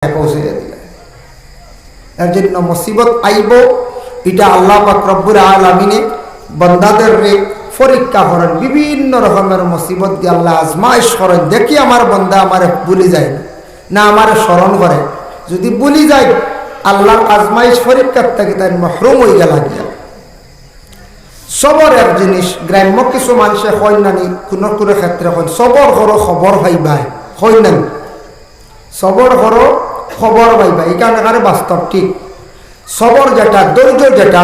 পৌঁছে দিলেন। এর জন্য মুসিবত আইব, এটা আল্লাহ পাক রব্বুল আলামিনে বান্দাদের পরীক্ষা করেন। বিভিন্ন রকমের মুসিবত দিয়ে আল্লাহ আজমাইশ করেন, দেখি আমার বান্দা আমারে ভুলে যায় না আমারে স্মরণ করে। যদি ভুলি যায় আল্লাহর আজমাইশ পরীক্ষার থেকে তাই মাহরুম হয়ে গেল। সবর এক জিনিস, গ্রাম্য কিছু মানুষে হয় নানি কোনো কোনো ক্ষেত্রে হয় সবর করো খবর পাইবাই, হয় নানি সবর করো খবর পাইবা, এখানে বাস্তব ঠিক। সবর যেটা, ধৈর্য যেটা,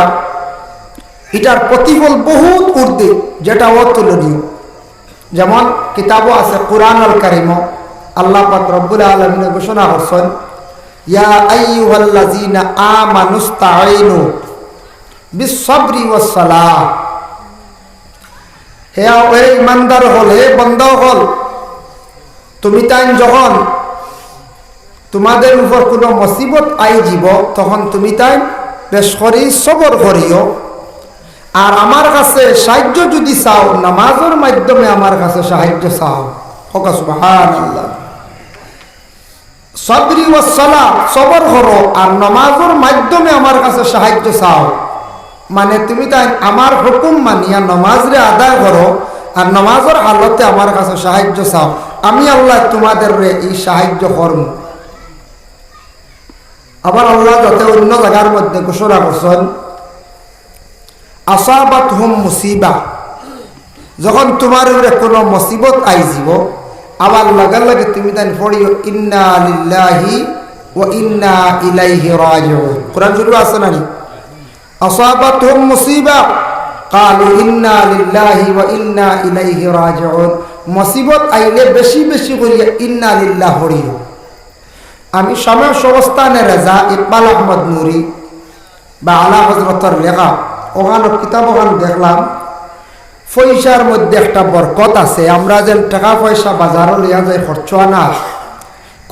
এটার প্রতিফল বহুত ঊর্ধ্বে, যেটা অতুলনীয়। যেমন কিতাবও আছে কুরআন আল কারীম, আল্লাহ পাক রব্বুল আলামিন ঘোষণা করছেন, ইয়া আইয়ুহাল্লাযীনা আমানুস্তাঈনু বিস-সাবরি ওয়াস-সালাহ। হে ঈমানদার হল, হে বান্দা হল, তুমি তাই যখন তোমাদের উপর কোনো মুসিবত আই যাব তখন তুমি তাই বেশ করি সবর করিও। আর আমার কাছে সাহায্য যদি চাও, নামাজের মাধ্যমে আমার কাছে সাহায্য চাও। সুবহানাল্লাহ। সাবরি ওয়াস সালাহ, সবর করো আর নামাজের মাধ্যমে আমার কাছে সাহায্য চাও। মানে তুমি তাই আমার হুকুম মানিয়া নামাজরে আদায় করো আর নামাজের হালতে আমার কাছে সাহায্য চাও, আমি আল্লাহ তোমাদের এই সাহায্য করব। আবার আল্লাহ যাতে অন্য জায়গার মধ্যে ঘোষণা করছেন, আসাবাতহুম মুসিবা, যখন তোমার উপরে কোনো মুসিবত আইজিব আবার লগে লগে তুমি তাই পড়িও ইন্না লিল্লাহি ওয়া ইন্না ইলাইহি রাজিউন। কোরআন শরীফে আছে না? আসাবাতহুম মুসিবা ক্বালু ইন্না লিল্লাহি ওয়া ইন্না ইলাইহি রাজিউন। মুসিবত আইলে বেশি বেশি করিয়া ইন্না লিল্লাহ পড়িও। আমি সময় সংস্থানে রেজা ইকবাল আহমদ নুরি বা আলা হজরতর লেখা ওখানে কিতাব ওখানে দেখলাম, পয়সার মধ্যে একটা বরকত আছে। আমরা যেন টাকা পয়সা বাজারও লিয়া যায় খরচ না,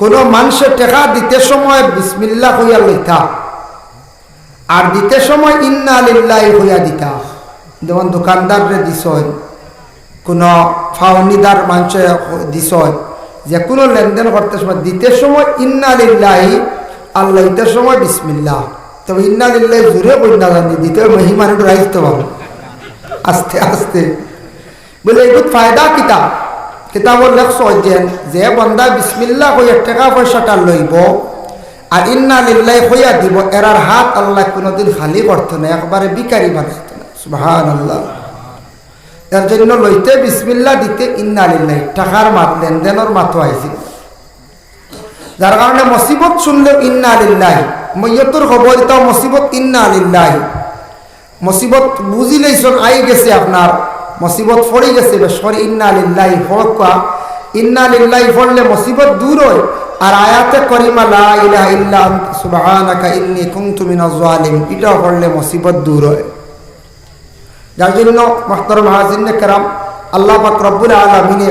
কোনো মানুষের টাকা দিতে সময় বিসমিল্লাহ হইয়া লইতা আর দিতে সময় ইন্না লিল্লাহি হইয়া দিতা। যেমন দোকানদাররে দিছয়, কোনো ফাউনিদার মানুষে দিছয়, যে কোনো লেনদেন করতে সময় দিতে সময় ইন্না লিল্লাহি আর লইতে সময় বিসমিল্লাহ। তবে ইন্না লিল্লাহি জোরে কই না জানি, দিতে মহিমানে রাইতে পারো আস্তে আস্তে বলে। এগুলো ফায়দা কিতাবর লেখছ যে বন্দা বিসমিল্লাহ হইয়া টাকা পয়সাটা লইব আর ইন্না লিল্লাহি হইয়া দিব, এরার হাত আল্লাহ কোনোদিন খালি করতো না, একবারে বিকারি বানাইতো না। সুবহানাল্লাহ। এর জন্য লইতে বিসমিল্লাহ, দিতে ইন্না লিল্লাহি, টাকার মাত লেনদেনের মাতো আইছিল। যার কারণে মুসিবত শুনলে ইন্না লিল্লাহি, মইয়তর খবর তাও মুসিবত ইন্না লিল্লাহি। মুসিবত বুঝি লইছন আই গেছে, আপনার মুসিবত পড়ে গেছে, বেশ করে ইন্না লিল্লাহি ফরকা। ইন্না লিল্লাহি পড়লে মুসিবত দূর হয়। আর আয়াতে করিমা লা ইলাহা ইল্লা আনতা সুবহানাকা ইন্নী কুনতু মিনাজ জালিমিন, এটা পড়লে মুসিবত দূর হয়। যার জন্য মুহতারাম হাজিরিন কেরাম, আল্লাহ পাক রব্বুল আলামিনে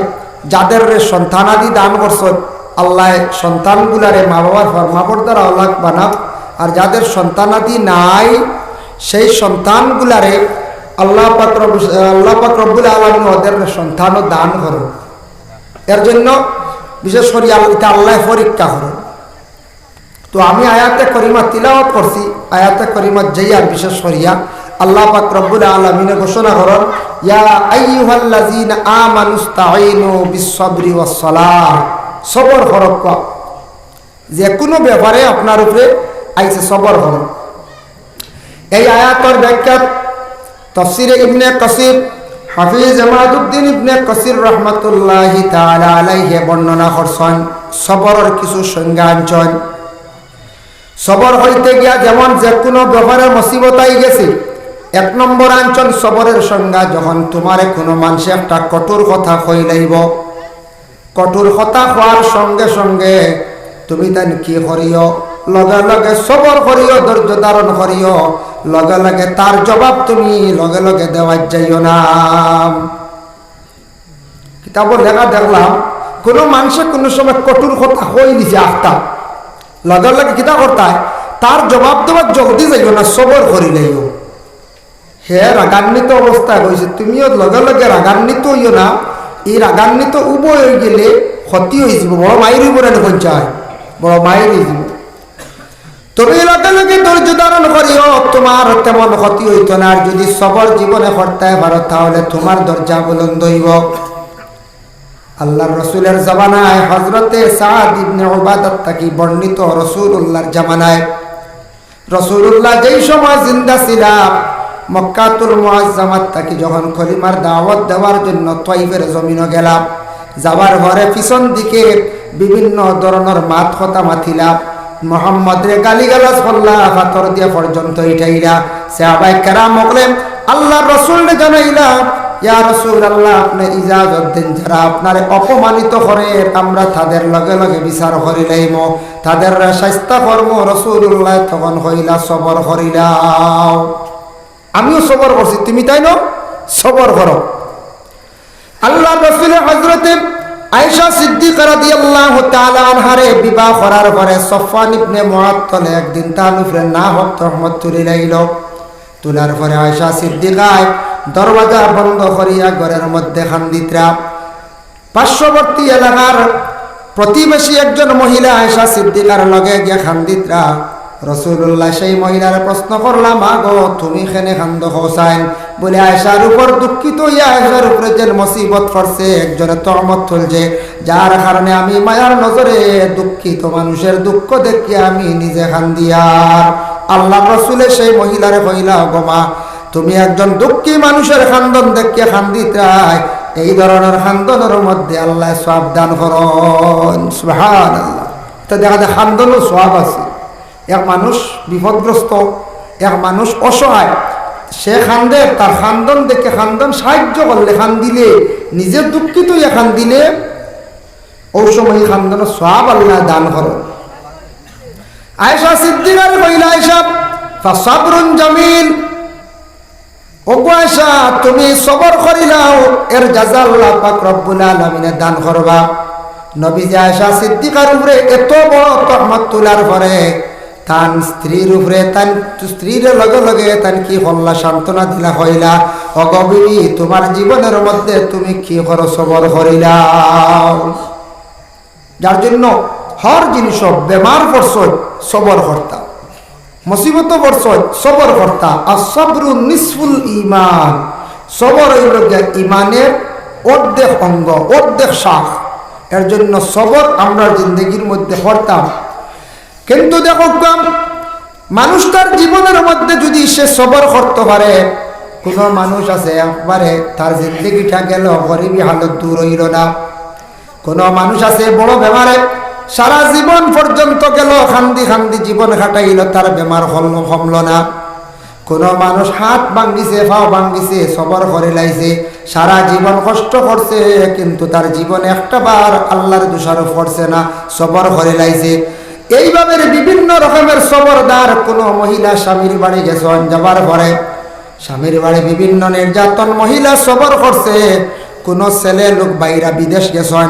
যাদের সন্তানাদি দান করছেন, আল্লাহ সন্তানগুলারে মা বাবার ফরমাবরদার আল্লাহ বানাক। আর যাদের সন্তানাদি নাই সেই সন্তানগুলারে আল্লাহ পাক রব্বুল আলামিন ওদের সন্তানও দান করুন। এর জন্য বিশেষ করে এটা আল্লাহ পরীক্ষা করুন। তো আমি আয়াতে করিমা তিলাওয়াত করছি, আয়াতে করিমা যাইয়ার বিশেষ করিয়া আল্লাহ পাক রব্বুল আলামিনে ঘোষণা করেন, ইয়া আইয়ুহাল্লাযীনা আমানুস্তাঈনু বিস-সাবরি ওয়াস-সালাহ। সবর করক, যে কোনো ব্যাপারে আপনার উপরে আইছে সবর করুন। এই আয়াতের ব্যাখ্যা তাফসীরে ইবনে কাসির হাফিজ জামালউদ্দিন ইবনে কাসির রাহমাতুল্লাহি তাআলা আলাইহি বর্ণনা করছেন। সবরের কিছু সংজ্ঞা আনছেন। সবর হইতে গিয়া যেমন যে কোনো ব্যাপারে মুসিবত আই গেছে, এক নম্বর আনছেন সবরের সংজ্ঞা, যখন তোমারে কোনো মানুষে একটা কঠোর কথা কইলাইব, কঠোর কথা হওয়ার সঙ্গে সঙ্গে তুমি তাই কি করিও, লগে লগে সবর করিও, ধৈর্য ধারণ করিও, লগে লগে তার জবাব তুমি লগে লগে দেওয়া যাইও না। কিতাবর লেখা দেখলাম, কোনো মানুষের কোনো সময় কঠোর কথা হই দিছে আখতা, লগে লগে কিতা করতায় তার জবাব দেওয়ার জলদি যাইও না, সবর করিলেও। হে রাগান্বিত অবস্থায় হয়েছে, তুমিও লগে লগে রাগান্বিত হইও না। এই রাগান্বিত উভয় হয়ে গেলে ক্ষতি হয়ে যাব, বড় মায়ের উপরে পঞ্চায়, বড় মায়ের হয়ে যাব। তুমি লগে লগে ধৈর্য ধারণ করিও, তোমার তেমন ক্ষতি হইত না। আর যদি সবর জীবনে করতে পারো তাহলে তোমার দরজা বুলন্দ হইব। আল্লাহর রাসূলের জামানায় হযরতে সাদ ইবনে উবাদাহ থেকে বর্ণিত, রাসূলুল্লাহর জামানায় রাসূলুল্লাহ যেই সময় জিন্দা ছিলেন, মক্কাতুল মুআজ্জামাত থেকে যখন কলিমার দাওয়াত দেওয়ার জন্য তায়েফের জমিনে গেলাম, যাবার ঘরে পিছন দিকে বিভিন্ন ধরনের মাত কথা মাথিলা, মোহাম্মদ রে গালিগালাজ করলা, পাথর দিয়ে পর্যন্ত ইটাইলা। সাহাবায়ে কেরাম বললেন, আল্লাহর রাসূলকে জানাইলা, ইয়া রাসূলুল্লাহ, আপনি ইজাজত দেন, যারা আপনারে অপমানিত করে আমরা তাদের লগে লগে বিচার করিলাম, তাদের শাস্তি কর্ম। রাসূলুল্লাহ তখন কইলা, সবর করিলাম। আমিও সবর করছি, তুমি তাই না, সবর করো। আল্লাহর রাসূল হযরতে আয়েশা সিদ্দিকা রাদিয়াল্লাহু তাআলা আনহারে বিবাহ করার পরে সফওয়ান ইবনে মুআত্তাল একদিন তার উপরে না হক রহমত তুলিলাইল। তোলার পরে আয়েশা সিদ্দিকায় দরওয়াজা বন্ধ করিয়া ঘরের মধ্যে খান্দিতরা। পার্শ্ববর্তী এলাকার প্রতিবেশী একজন মহিলা আয়েশা সিদ্দিকার লগে গিয়া খান্দিতরা। রাসূলুল্লাহ সেই মহিলার প্রশ্ন করলাম, আগো তুমি কেনে খান্দ হোসাইন? বলে আয়েশার উপর দুঃখিত হইয়া আয়েশার উপরে যে মুসিবত পড়ছে, একজনের তহমত তুলছে, যার কারণে আমি মায়ার নজরে দুঃখিত মানুষের দুঃখ দেখিয়া আমি নিজে খান্দিয়ার। আল্লাহর রাসূলের সেই মহিলারে কইলা, গোমা তুমি একজন দুঃখী মানুষের খান্দন দেখিয়া খান্দিতাই, এই ধরনের খান্দনের মধ্যে আল্লাহ সওয়াব দান করেন। সুবহানাল্লাহ। তো দেখা যায় খান্দনও সওয়াব আছে। এক মানুষ বিপদগ্রস্ত, এক মানুষ অসহায়, সে খান্দে, তার খান্দন দেখে খান্দন সাহায্য করলে, খান্দিলে, নিজের দুঃখিত হইয়া খান্দিলে ওই সময় খান্দনের সওয়াব আল্লাহ দান করেন। আয়েশা সিদ্দিকার কইলা, আয়েশা ফাসাবরুন জামিল, ওগো আয়েশা তুমি সবর করিলাও, এর জাযা আল্লাহ পাক রব্বুল আলামিনে দান করবা। নবীজি আয়েশা সিদ্দিকার উপরে এত বড় তহমত তোলার পরে তান স্ত্রীর উপরে, তান স্ত্রীর লগে লগে তান কি হল্লা সান্ত্বনা দিলা, হইলা, ওগো বিবি তোমার জীবনের মধ্যে তুমি কি করো, সবর করিলাও। যার জন্য হর জিনিস বেমার পড়ছ সবর কর্তা, মুসিবত পড়ছ সবর কর্তা। আসবরু নিসফুল ঈমান, সবর হইল ঈমানের অর্ধেক অঙ্গ, অর্ধেক শাখ। এর জন্য সবর আমরা জিন্দগির মধ্যে করতাম। কিন্তু দেখো মানুষটার জীবনের মধ্যে যদি সে সবর করতে পারে, কোন মানুষ আছে একবারে তার জিন্দগিটা গেল গরিবী হালত দূর হইল না। কোন মানুষ আছে বড় বেমারে সারা জীবন পর্যন্ত গেল, খান্দি খান্দি জীবন কাটাইল, তার বেমার কমল না। কোন মানুষ হাত ভাঙ্গিছে, পাও ভাঙ্গিছে, সবর করে লাইছে, সারা জীবন কষ্ট করছে, কিন্তু তার জীবন একটা বার আল্লাহর দোষারোপ করছে না, সবর করে লাইছে। এইভাবে বিভিন্ন রকমের সবরদার। কোন মহিলা স্বামীর বাড়ি গেছেন, যাবার পরে স্বামীর বাড়ি বিভিন্ন নির্যাতন, মহিলা সবর করছে। কোন ছেলে লোক বাইরা বিদেশ গেছেন,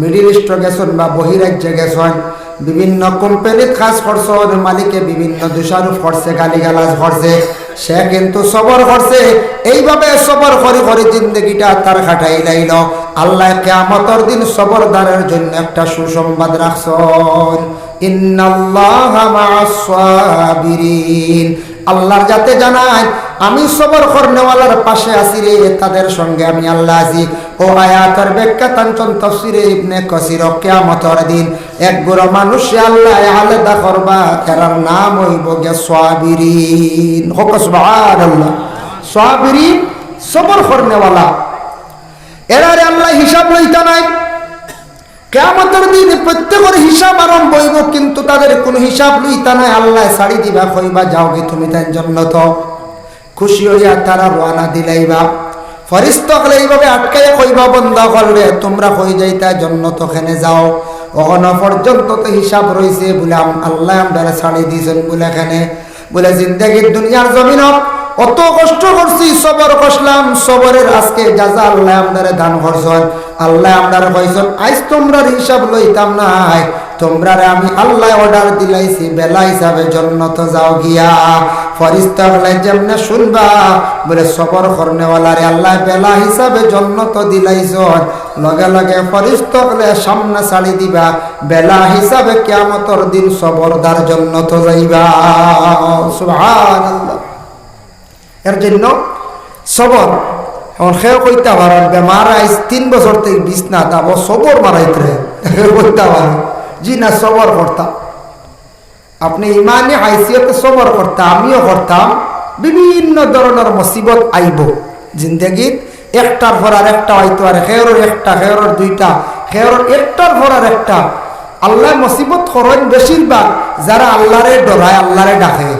মিডিল ইস্ট গেছেন বা বহিরাজ্যে গেছেন, বিভিন্ন কোম্পানির কাজ করছেন, মালিকে বিভিন্ন দোষারোপ করছে, গালিগালাজ করছে, সে কিন্তু সবর করছে। এইভাবে সবর করে করে জিন্দগিটা তার কাটাই লাইল। আল্লাহ কিয়ামতের দিন সবরদারের জন্য একটা সুসংবাদ রাখছেন, ইন্নাল্লাহা মা'আস সাবিরিন। আল্লাহর যাতে জানায় আমি সবর করনেওয়ালার পাশে আছি রে, তাদের সঙ্গে আমি আল্লাহ আছি। ও আয়াতের ব্যাখ্যা তানচন তাফসীরে ইবনে কাসির, কিয়ামতের দিন এক গুড়া মানুষ আল্লাহ আলাদা করবা, এর নাম হইব গে সাবিরিন। হোক সুবহানাল্লাহ। সাবিরিন সবর করনেওয়ালা, এরারে আল্লাহ হিসাব লইতা নাই। কিয়ামতের দিন প্রত্যেকের হিসাব আরম্ভ হইব, কিন্তু তাদের কোনো হিসাব লইতা নাই। আল্লাহ ছাড়ি দিবা, কইবা যাও গে তুমি তাই জন্নত। খুশি হইয়া তারা রওনা দিলাইবা। ফেরেশতাগণ এইভাবে আটকাইয়া কইবা, বন্দা করলে তোমরা কই যাইতা জন্নত, ওখানে যাও, ওখানে পর্যন্ত তো হিসাব রইছে বলে আল্লাহ আমরা ছাড়ি দিয়েছেন বলে, এখানে বলে জিন্দেগির দুনিয়ার জমিনত অত কষ্ট করছি, সবর করলাম, সবরের আজকে জাযা আল্লাহ আমাদের দান করছেন। আল্লাহ আমরা কইছেন আজ তোমরা হিসাব লইতাম নাই, তোমরা আমি আল্লাহ অর্ডার দিলাইছি, বেলা হিসাবে জন্নত যাও গিয়া। ফরিস্তা বলে যেমনে শুনবা বলে সবর করনেওয়ালারে আল্লাহ বেলা হিসাবে জন্নত দিলাইছন লগে লগে ফরিস্তা বলে সামনে ছাড়ি দিবা বেলা হিসাবে কিয়ামতের দিন সবরদার জন্নত যাইবা সুবহানাল্লাহ। এর জন্য সবর এখন সেও কইতে পারেন বেমার আইস 3 বছর থেকে বিছনা তাব সবর মারাইতে কইতে পারেন জি না সবর করতাম। আপনি ইমানে হাইসিয়তে সবর করতাম, আমিও করতাম। বিভিন্ন ধরনের মুসিবত আইব জিন্দগিত, একটার পর আর একটা হয়তো আর খেয়রের একটা খেয়রের দুইটা খেয়রের একটার পর আর একটা। আল্লাহ মুসিবত করেন বেশিরভাগ যারা আল্লাহরে ডরায়, আল্লাহরে ডাকে।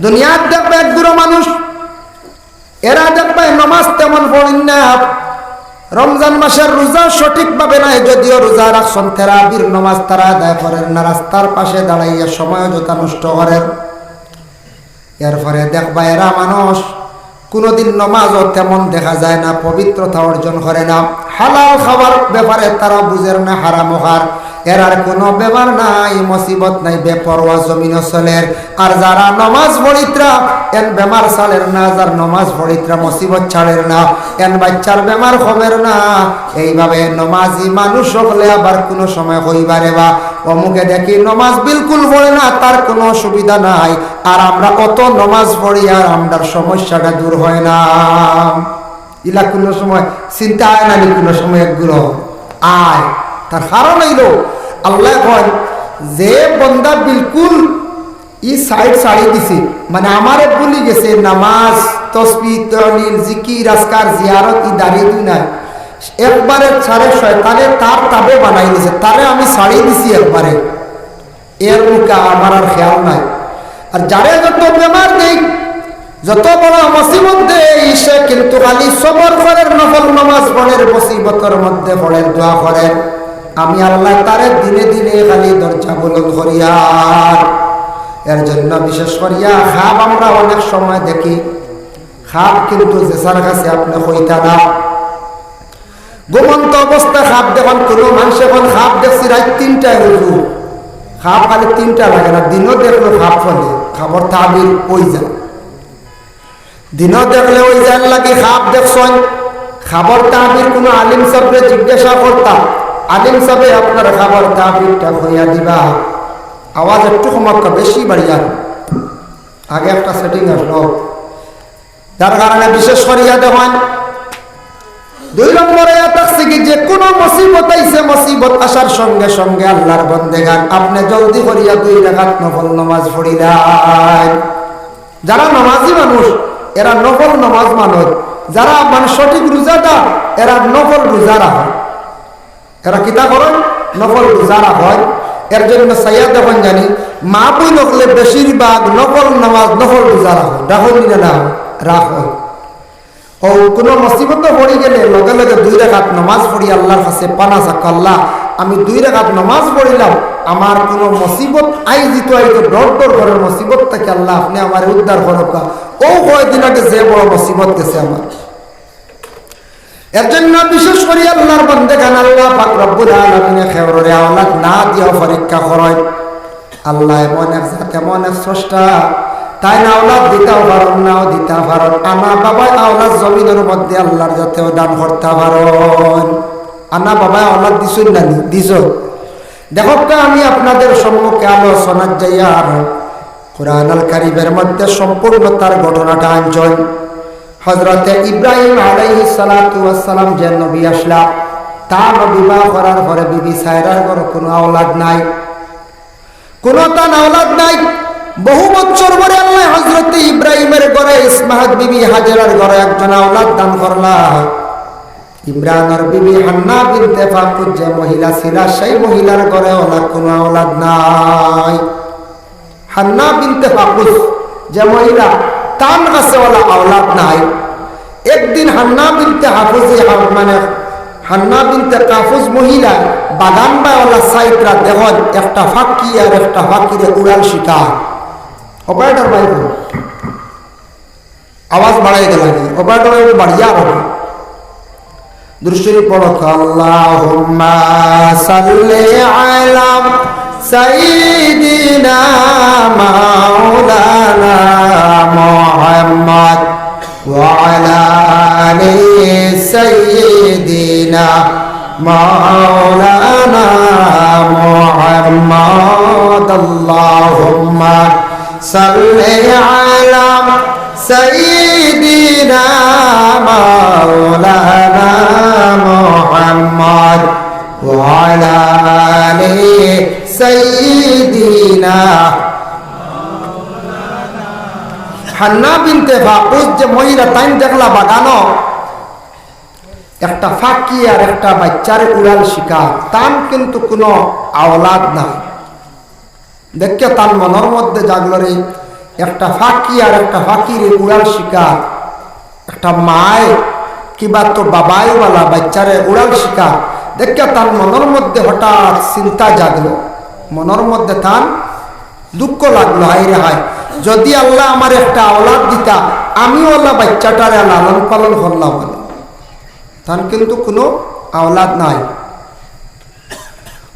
দুনিয়ার দেখবে এক দুটো মানুষ, এরা দেখবে নামাজ তেমন পড়েন না, রমজান মাসের রোজা সঠিকভাবে নাই, যদিও রোজা রাখছেন তেরাবির নামাজ তারা আদায় করেন না, রাস্তার পাশে দাঁড়াইয়া সময় যথা নষ্ট করেন। এরপরে দেখবা এরা মানুষ কোনোদিন নামাজও তেমন দেখা যায় না, পবিত্রতা অর্জন করে না, হালাল খাবার ব্যাপারে তারা বুঝের না, হারাম খার। এরার কোনো ব্যাপার নাই, মুসিবত নাই, বেপরোয়া জমিন চলের। আর যারা নমাজ পড়িত্রা এন বেমার চালের না, যার নমাজ পড়িত্রা মুসিবত ছাড়ের না, এন বাচ্চার বেমার খবের না। এইভাবে নমাজি মানুষ হলে আবার কোনো সময় হইবারে বা অমুকে দেখি নমাজ বিলকুল পড়ে না, তার কোনো অসুবিধা নাই। আর আমরা কত নমাজ পড়ি আর আমরার সমস্যাটা দূর হয় না। ইলা কোনো সময় চিন্তা হয় না, কোনো সময় একগুলো আয়। তার কারণ হইল আল্লাহ কয় যে বন্দা বিলকুল ই সাইড ছাড়ি দিছে, মানে আমারে ভুলি গেছে নামাজ তসবিহ তাহলিল জিকির আজকার জিয়ারত ই দাঁড়িয়ে দিই নাই, একবারে ছাড়ে শয়তানে তার তাবে বানাই দিছে, তারে আমি ছাড়ি দিছি একবারে, এর মুখে আমার আর খেয়াল নাই। আর যারে যত বেমার নেই, যত বড় মুসিবত দেই, সে কিন্তু খালি সবর করেন, নফল নামাজ পড়েন, মুসিবতের মধ্যে পড়েন, দোয়া করেন, আমি আল্লাহ তারে দিনে দিনে খালি দরজা বুলন্দ করিয়ার। এর জন্য বিশেষ করিয়া খাপ আমরা অনেক সময় দেখি, খাপ কিন্তু জেসার কাছে আপনি হইতা না, ঘুমন্ত অবস্থা খাপ দেখুন। কোনো মানুষ এখন খাপ দেখছি রাত 3টায় রুজু, খাপ খালি 3টা লাগে না, দিনও দেখলো খাপ ফলে, খাবার তাবির ওই যায়, দিনও দেখলে ওই যান লাগে খাপ দেখছেন। খাবার তাবির কোনো আলিম সাহেবকে জিজ্ঞাসা করতাম, আলিম সাহেব আপনার খাবার তাবিরটা হইয়া দিবা, আওয়াজ একটু ক্ষমতা বেশি বাড়িয়া, আগে একটা সেটিং আসলো, যার কারণে বিশেষ করিয়া দেখেন 2 নম্বরে থাকছে কি যে কোনো মুসিবত আইছে, মুসিবত আসার সঙ্গে সঙ্গে আল্লাহর বন্দেগান আপনি জলদি করিয়া 2 রাকাত নফল নামাজ পড়িলেন। যারা নামাজি মানুষ এরা নফল নামাজ মানুষ, যারা মানে সঠিক রোজাদার এরা নফল রোজা রাখে, এরা কিতা করেন নফল রোজা রাখে। এর জন্য সাইয়া দেখুন জানি মা বই নকলে বেশিরভাগ নফল নামাজ নফল রোজা রাখো, রাখুন না রাখো। ও কোনো মুসিবত পড়ে গেলে লগে লগে 2 রাকাত নামাজ পড়ি আল্লাহর কাছে পানা চাক, আল্লাহ আমি 2 রাকাত নামাজ পড়িলাম, আমার কোনো মুসিবত আই জিতো আইতো ডর ডর ঘরের মুসিবত থেকে আল্লাহ আপনি আমার উদ্ধার করবা। ও কয়েকদিন আগে যে বড় মুসিবত গেছে আমার। এর জন্য বিশেষ করে আল্লাহর বান্দাগান আল্লাহ পাক রব্বুল আলামিন খেয়রে আওলাদ না দিয়া পরীক্ষা করেন। আল্লাহ এমন এক জাত, এমন এক স্রষ্টা, তাই না আওলাদ দিতেও পারেন, নাও দিতে পারেন। আনা বাবা আওলাদ জমিনের মধ্যে আল্লাহর যাতেও দান করতে পারেন। আনা বাবা আওলাদ দিছুন না দিছ। দেখো আমি আপনাদের সম্মুখে আলোচনা যাইয়া আর কুরআন আল কারীমের মধ্যে সম্পূর্ণ তার ঘটনাটা আনছেন। হযরতে ইব্রাহিম আলাইহিস সালাতু ওয়াস সালাম যে নবী আসলা, তার বিবাহ করার পরে বিবি সায়রার ঘরে কোনো আওলাদ নাই, কোনো তার আওলাদ নাই। বহু বছর পরে আল্লাহ হযরতে ইব্রাহিমের ঘরে ইসমাইল বিবি হাজেরার ঘরে একজন আওলাদ দান করলা। ইমরানের বিবি হান্না বিনতে ফাকুদ যে মহিলা ছিল, সেই মহিলার ঘরে ওলা কোনো আওলাদ নাই। হান্না বিনতে ফাকুদ যে মহিলা, তার কাছে ওলা আওলাদ নাই। একদিন হান্না বিনতে হাফুজি মানে হান্না বিনতে কাফুজ মহিলা বাগান বা ওলা সাইটরা দেখুন একটা ফাঁকি আর একটা ফাঁকিরে উড়াল শিকার। অপারেটর বাইক আওয়াজ বাড়াই গেল, অপারেটর বাড়িয়া হবে দৃষ্টি পড়ক। আল্লাহুম্মা সাল্লি আলা সাইয়্যিদিনা مولانا محمد وعلى آل سيدنا مولانا محمد اللهم صل على سيدنا مولانا محمد وعلى آل سيدنا হান্না বিনতে ফাকুস যে মহিলা তাইন দেখলা বাগানো একটা ফাঁকি আর একটা বাচ্চার উড়াল শিকার তান কিন্তু কোনো আওলাদ নাই দেখে তার মনের মধ্যে জাগলো রে একটা ফাঁকি আর একটা ফাঁকির উড়াল শিকার একটা মায় কিবা তো বাবাইওয়ালা বাচ্চারে উড়াল শিকার দেখে তার মনের মধ্যে হঠাৎ চিন্তা জাগলো মনের মধ্যে তার দুঃখ লাগলো হাই রে হায় যদি আল্লাহ আমার একটা আওলাদ দিতা আমিও আল্লাহ বাচ্চাটারে লালন পালন করলাম বলে তার কিন্তু কোনো আওলাদ নাই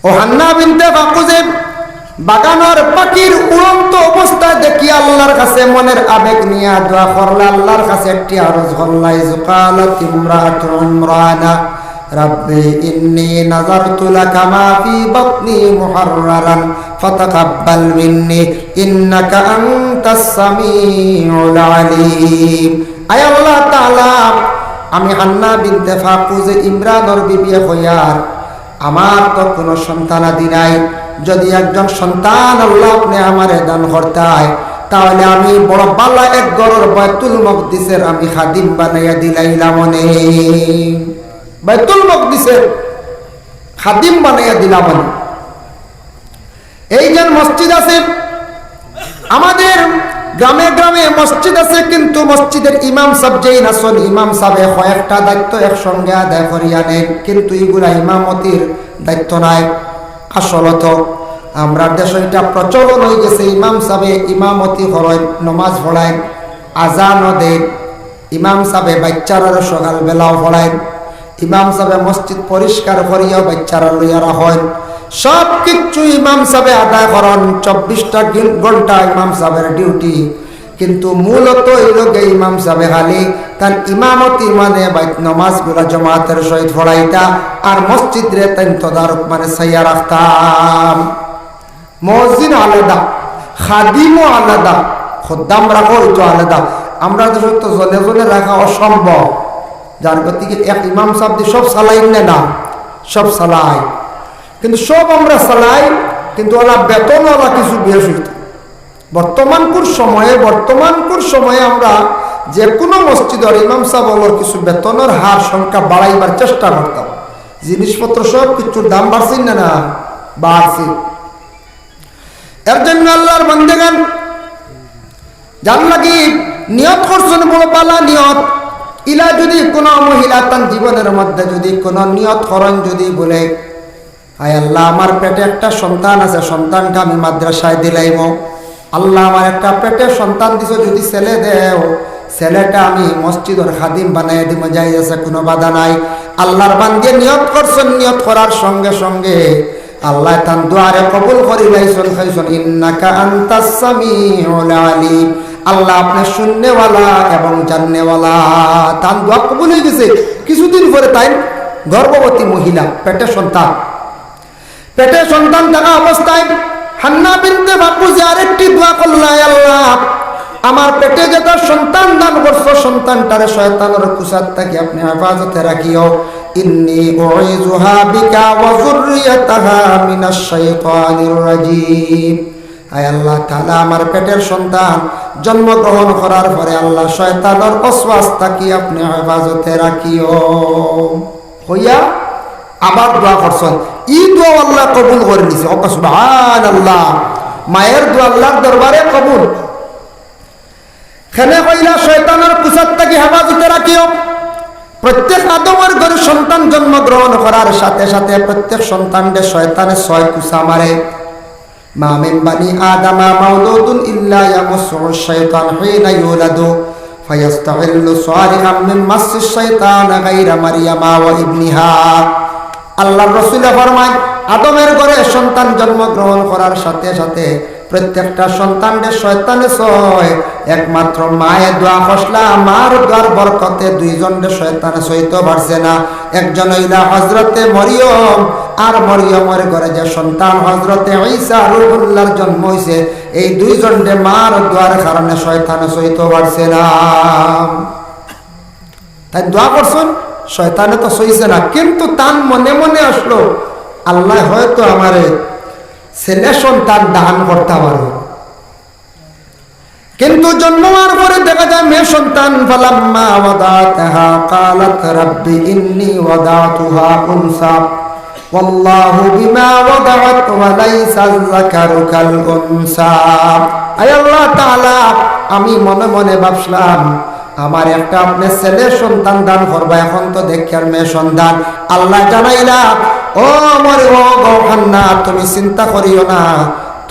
ও হান্না বিনতে ফাকুজে বাগানের পাখির উড়ন্ত অবস্থায় দেখি আল্লাহর কাছে মনের আবেগ নিয়ে দোয়া করলা আল্লাহর কাছে একটি আরজ করলাই যুকালাত ইমরাতু ইমরানা রব্বি ইন্নী নাযারতু লাকা মা ফি বাতনি মুহাররারান ফাতাকাব্বাল মিন্নি ইন্নাকা আনতাস সামিউল আলীম আয় আল্লাহ তাআলা আমি হান্না বিনতে ফাকুজে ইমরানের বিবি হইয়ার আমার তো কোনো সন্তানাদি নাই যদি একজন সন্তান আল্লাহ আপনি আমারে দান করতাই তাহলে আমি বড় বালা এক গরর বাইতুল মকদিসের আমি খাদিম বানাইয়া দিলাইলাম বাইতুল মকদিসের খাদিম বানাইয়া দিলাম এই যে মসজিদ আছে আমাদের গ্রামে গ্রামে মসজিদ আছে কিন্তু মসজিদের ইমাম সাহেব যেই নাসন ইমাম সাহেব কয়েকটা দায়িত্ব একসঙ্গে আদায় করিয়া নেন কিন্তু এগুলা ইমামতির দায়িত্ব নাই আসলত আমরা দেশে এটা প্রচলন হয়ে গেছে ইমাম সাহেব ইমামতি করেন নমাজ পড়ায় আজানও দেন ইমাম সাহেব বাচ্চারা সকালবেলাও পড়ায় ইমাম সাহেব মসজিদ পরিষ্কার করিয়াও বাচ্চারা লইয়া রাখেন সব কিছু ইমাম সাহেব আদায় করেন 24টা ঘন্টা ইমাম সাহেবের ডিউটি কিন্তু মূলত এই লোকে ইমাম সাহেব খালি তার ইমামতি মানে নমাজগুলা জমাতের সহিত পড়াইতা আর মসজিদ রে তাই তদারক মানে সাইয়া রাখতাম মসজিদ আলাদা খাদিমও আলাদা খদ্দাম রাখো তো আলাদা আমরা দেশে তো জনে জনে রাখা অসম্ভব যার গতিকে এক ইমাম সাহেব দিয়ে সব সালাই না সব সালাই কিন্তু সব আমরা চালাই কিন্তু ওরা বেতনওয়ালা কিছু বেশ হইত বর্তমানকুর সময়ে আমরা যে কোনো মসজিদের ইমাম সাহেবের কিছু বেতনের হার সংখ্যা বাড়াইবার চেষ্টা করতাম জিনিসপত্র সব কিছুর দাম বাড়ছে না বাড়ছে এর জন্য আল্লাহর বান্দাগান যার লাগি নিয়ত করছেন বড় পালা নিয়ত ইলা যদি কোনো মহিলা তার জীবনের মধ্যে যদি কোনো নিয়ত করেন যদি বলে আয় আল্লাহ আমার পেটে একটা সন্তান আছে সন্তানটা আমি মাদ্রাসায় দিলাইব আল্লাহ আমার একটা পেটে সন্তান দিছো যদি ছেলে দেও ছেলেটা আমি মসজিদের খাদিম বানাই দিব যাই আছে কোনো বাধা নাই আল্লাহর বান্দে নিয়ত করছেন নিয়ত করার সঙ্গে সঙ্গে আল্লাহ তান দুয়ারে কবুল করি লাইছেন খাইছেন ইন্নাকা আনতাস সামিউল আলীম আল্লাহ আপনি শুননেওয়ালা এবং জাননেওয়ালা তান দোয়া কবুল হয়ে গেছে কিছুদিন পরে তাই গর্ভবতী মহিলা পেটে সন্তান থাকা অবস্থায় হান্না বিনতে ফাকুজ আরেকটি দোয়া করলেন আল্লাহ আমার পেটে যেটা সন্তান দান করছো সন্তানটারে শয়তানের কুসাত থেকে আপনি হেফাজতে রাখিও ইন্নী উইযুহা বিকা ওয়া যুররিয়াতাহা মিনাশ শাইতানির রাজীম আয় আল্লাহ তাআলা আমার পেটের সন্তান জন্মগ্রহণ করার পরে আল্লাহ শয়তানের ওয়াসওয়াস থেকে আপনি হেফাজতে রাখিও হইয়া আবার দোয়া করছেন ই দোয়া আল্লাহ কবুল করে নিছে সুবহানাল্লাহ মায়ের দোয়া আল্লাহর দরবারে কবুল খেলে কইলা শয়তানের কুসাত থেকে হেফাজতে রাখিও প্রত্যেক আদমের ঘরে সন্তান জন্মগ্রহণ করার সাথে সাথে প্রত্যেক সন্তানদের শয়তানে 6 কুসা মারে মা মিন বানি আদামা মাউলুদুন ইল্লা ইয়ামসুহু শাইতান হিনা ইউলাদু ফায়াস্তাহিল্লু সারিহাম মিন মাসসিশ শাইতান গায়রা মারইয়ামা ওয়া ইবনিহা আল্লাহর রাসূল ফরমায় আদমের ঘরে সন্তান জন্মগ্রহণ করার সাথে সাথে প্রত্যেকটা সন্তানের শয়তানে ছয়, একমাত্র মায়ের দোয়া ফসলা মার দোয়ার বরকতে দুইজনের শয়তানে সইতে পারছে না। একজন হইলা হযরতে মরিয়ম, আর মরিয়মের ঘরে যে সন্তান হযরতে ঈসা রূহুল্লাহর জন্ম হইছে, এই দুইজনের মার দোয়ার কারণে শয়তানে সইতে পারছে না। তাই দোয়া করছেন, শয়তানে তো সইছে না, কিন্তু তার মনে মনে আসলো আল্লাহ হয়তো আমারে ছেলে সন্তান দান করতে পারো। কিন্তু জন্মার পরে দেখা যায় মেয়ে সন্তান। ফালাম্মা ওয়াদাতাহা ক্বালাত রাব্বি ইন্নী ওয়াদাতুহা উনসা ওয়াল্লাহু বিমা ওয়াদাত ওয়া লাইসা যাকারু কাল উনসা। আয় আল্লাহ তাআলা, আমি মনে মনে ভাবছিলাম আমার একটা আপনি ছেলে সন্তান দান করবা, এখন তো দেখি আর মেয়ে সন্তান। আল্লাহ জানাইলা, ও আমার ও হান্না, তুমি চিন্তা করিও না,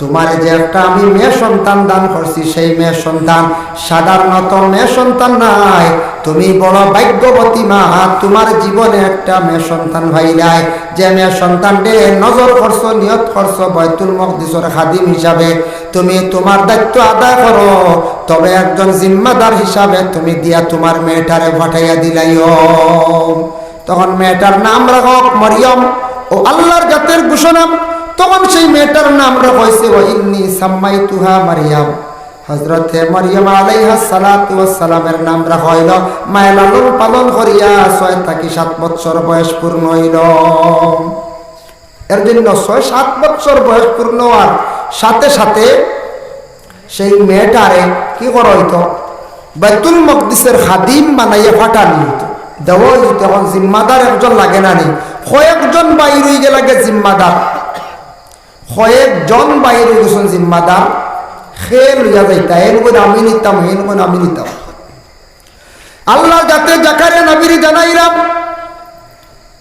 তোমার যে একটা আমি মেয়ে সন্তান দান করছি, সেই মেয়ে সন্তান সাধারণত মেয়ে সন্তান নাই, তুমি বড় ভাগ্যবতী মা, তোমার জীবনে একটা মেয়ে সন্তান ভাই নাই, যে মেয়ে সন্তান ডে নজর করছো, নিয়ত করছো বাইতুল মকদিসের খাদিম হিসাবে তুমি তোমার দায়িত্ব আদায় করো, তবে একজন জিম্মাদার হিসাবে তুমি দিয়া তোমার মেয়েটারে পাঠাইয়া দিলাইও। তখন মেয়েটার নাম রাখো মরিয়ম, ও আল্লাহর জাতের ঘোষণা। তখন সেই মেয়েটার নাম রাখা হয়েছে ওয়া ইন্নী সাম্মাইতুহা মারিয়াম। হযরতে মারিয়াম আলাইহা সালাতু ওয়াস সালামের নাম রাখা হইল, মায়ের লালন পালন করিয়া 6 থেকে 7 বছর বয়স পূর্ণ হইল। এর জন্য 6-7 বছর বয়স পূর্ণ হওয়ার সাথে সাথে সেই মেয়েটারে কি করা হইতো, বাইতুল মকদিসের খাদিম বানাইয়া পাঠানো হইতো, দেওয়া হইতো। এখন জিম্মাদার একজন লাগে না, নেই কয়েকজন বাইর হয়ে লাগে জিম্মাদার, কয়েকজন বাইর হয়ে গেছেন জিম্মাদার, খেয়ে লইয়া যাইতা, এন করে আমি নিতাম, এন করে আমি নিতাম। আল্লাহ যাতে জাকারিয়া নবীর জানাইলাম,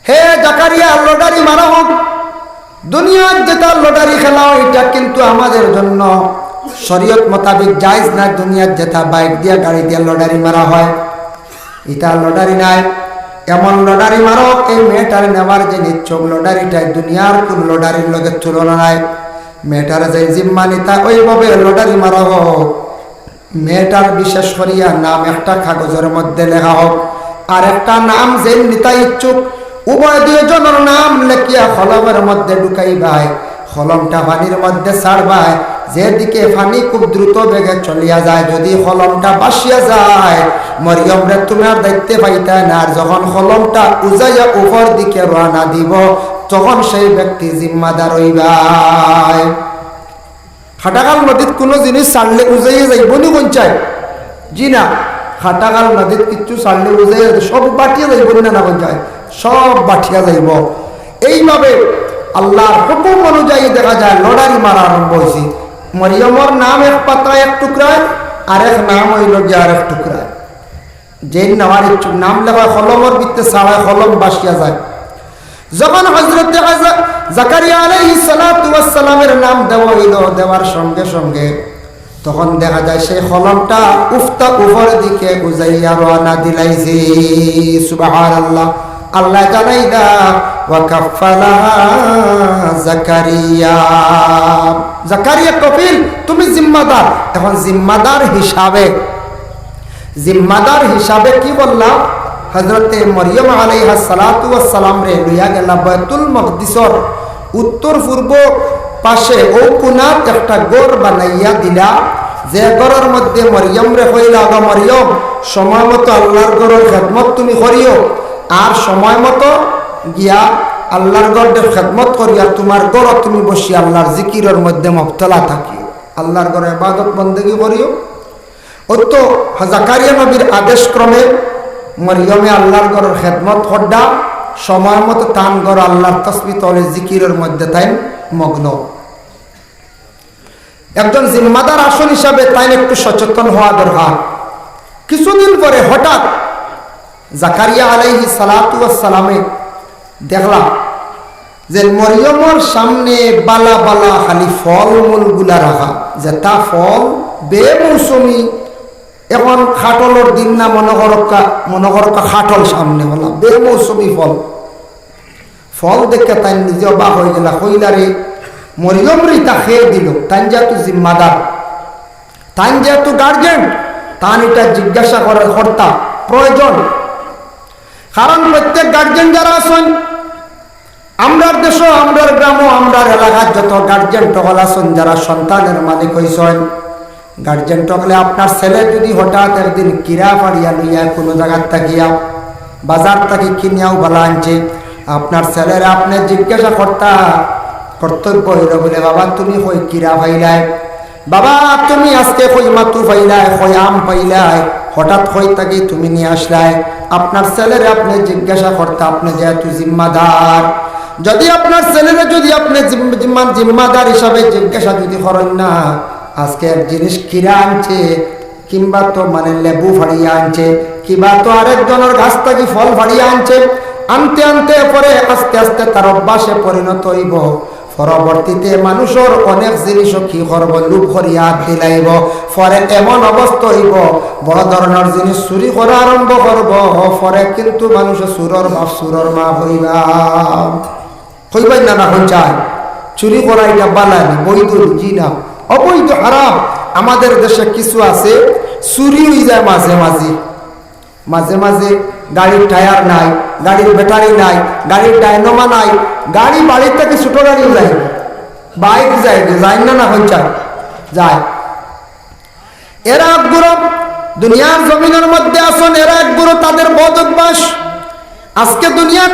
হে জাকারিয়া লটারি মারা হোক, দুনিয়ার যেটা লটারি খেলা এটা কিন্তু আমাদের জন্য শরীয়ত মোতাবেক জায়েজ না। দুনিয়ার যেটা বাইক দিয়া গাড়ি দিয়া লটারি মারা হয়, এটা লটারি নাই। এমন লটারি মারো, এই মেয়েটারে নেওয়ার যে নিচ্ছক লটারিটাই দুনিয়ার কোন লটারির লগে তুলনা নাই। মেয়েটার যে জিম্মা নিতা ওইভাবে লটারি মারা হোক, মেয়েটার বিশেষ করিয়া নাম একটা কাগজের মধ্যে লেখা হোক, আর একটা নাম যে নিতা ইচ্ছুক উভয় দুজনের নাম লেখিয়া কলমের মধ্যে ঢুকাইবাই, কলমটা পানির মধ্যে ছাড়বাই, যেদিকে পানি খুব দ্রুত বেগে চলিয়া যায়, যদি কলমটা বাসিয়া যায় মরিয়ম রে তুমি আর দেখতে পাইতা না, আর যখন কলমটা উজাইয়া উপর দিকে রওনা দিব তখন সেই ব্যক্তি জিম্মাদার হইবাই। খাটাকাল নদীত কোনো জিনিস ছাড়লে উজাইয়া যাইব নি পঞ্চায়েত? জি না, খাটাকাল নদীত কিচ্ছু ছাড়লে উজাইয়া সব বাটিয়া যাইব না, না পঞ্চায়েত সব বাটিয়া যাইব। এইভাবে আল্লাহর হুকুম অনুযায়ী দেখা যায় লটারি মারা আরম্ভ হয়েছে। মরিয়মর নাম এক পাতা এক টুকরায়, আরেক নাম হইল যে আরেক টুকরায়। যে নেওয়ার ইচ্ছুক নাম লেখা কলমর ভিতরে ছাড়ায় কলম বাসিয়া যায়। যখন হযরতে জাকারিয়া আলাইহিস সালাতু ওয়াস সালামের নাম দেওয়া হইল, দেওয়ার সঙ্গে সঙ্গে তখন দেখা যায় সেই কলমটা উফতা উপর দিকে উজাইয়া রওনা দিলাইছে। সুবহানাল্লাহ। আল্লাহ জানাইলা ওয়া কাফালাহা জাকারিয়া, জাকারিয়া কফিল, তুমি জিম্মাদার। এখন জিম্মাদার হিসাবে কি বললাম, হযরতে মরিয়ম আলাইহা সালাতু ওয়াস সালাম রে লইয়া গেলা বাইতুল মকদিসর উত্তর পূর্ব পাশে ও কোণাত একটা গড় বানাইয়া দিলা, যে গড়ের মধ্যে মরিয়ম রে কইলা, গো মরিয়ম সময় মতো আল্লাহর গড়ের খেদমত তুমি করিও, আর সময় মতো গিয়া আল্লাহর গড়ের খেদমত করিয়া তোমার গড় তুমি বসি আল্লাহর জিকিরের মধ্যে মুবতলা থাকিও, আল্লাহর গড়ে ইবাদত বন্দেগী করিও। ও তো জাকারিয়া নবীর আদেশ ক্রমে মরিয়মে আল্লাহর গড়ের খেদমত করডা, সময় মতো তান গড় আল্লাহর তাসবিহ তলে জিকিরের মধ্যে তাই মগ্ন। একজন জিম্মাদার আসন হিসাবে তাই একটু সচেতন হওয়া দরকার। কিছুদিন পরে হঠাৎ জাকারিয়া আলাইহিস সালাতু ওয়াস সালামে দেখলাম যে মরিয়মের সামনে বালা বালা খালি ফলমূল গুলা রাখা, যে তা ফল বেমৌসুমি। এখন খাটলের দিন না, মনে করকা খাটল সামনে বলা বেমৌসুমি ফল দেখে তাই নিজে অবাক হয়ে গেলা। কইলারে মরিয়ম রিতা খেয়ে দিল, তাই যেহেতু জিম্মাদার, তাই যেহেতু গার্জেন, তান এটা জিজ্ঞাসা করার কর্তা প্রয়োজন। কারণ প্রত্যেক গার্জেন যারা আছেন আমরার দেশ, আমরার গ্রাম, আমরার এলাকার যত গার্জেন টকল আছেন যারা সন্তানের মালিক হয়েছেন, গার্জেন টকলে আপনার ছেলে যদি হঠাৎ একদিন কিরা ফাড়িয়া লইয়া কোনো জায়গার থাকিয়া বাজার থেকে কিনিয়াও ভালো আনছে, আপনার ছেলেরা আপনি জিজ্ঞাসা কর্তব্য হইল বলে, বাবা তুমি কই কিরা পাইলাই, বাবা তুমি আজকে কই মাতু পাইলাই, কই আম পাইলাই, হঠাৎ কই থাকি তুমি নিয়ে আসলাই। আপনার ছেলেরা আপনি জিজ্ঞাসা করতে, আপনি যেহেতু জিম্মাদার, যদি আপনার ছেলেরা যদি আপনি জিম্মাদার হিসাবে জিজ্ঞাসা যদি করেন না, আজকে এক জিনিস কিরা আনছে, কিংবা তো মানে লেবু ফাড়িয়ে আনছে, কিংবা তো আরেকজনের গাছ থেকে ফল ফাড়িয়ে আনছে, আনতে আনতে পরে আস্তে আস্তে তার অভ্যাসে পরিণত হইব। পরবর্তীতে মানুষের অনেক জিনিসও কি করব, লুপ করিয়া দিলাইব, পরে এমন অবস্থা হইব বড় ধরনের জিনিস চুরি করা আরম্ভ করব, পরে কিন্তু মানুষের সুরর বাপ সুরর মা হইবা। হইবাই না না হন চায় চুরি করা এটা বালানি বৈধ জি না, অবৈধ হারাম। আমাদের দেশে কিছু আছে চুরি হয়ে যায় মাঝে মাঝে, মাঝে মাঝে গাড়ির টায়ার নাই, গাড়ির ব্যাটারি নাই, গাড়ির ডাইনোমা নাই, গাড়ি বাড়ির থেকে ছোট গাড়িও যায়, বাইক যায়, যায় না না হন চায় যায়। এরা এক গুরু দুনিয়ার জমিনের মধ্যে আসন, এরা এক গুরু তাদের বদ অভ্যাস। আজকে দুনিয়ার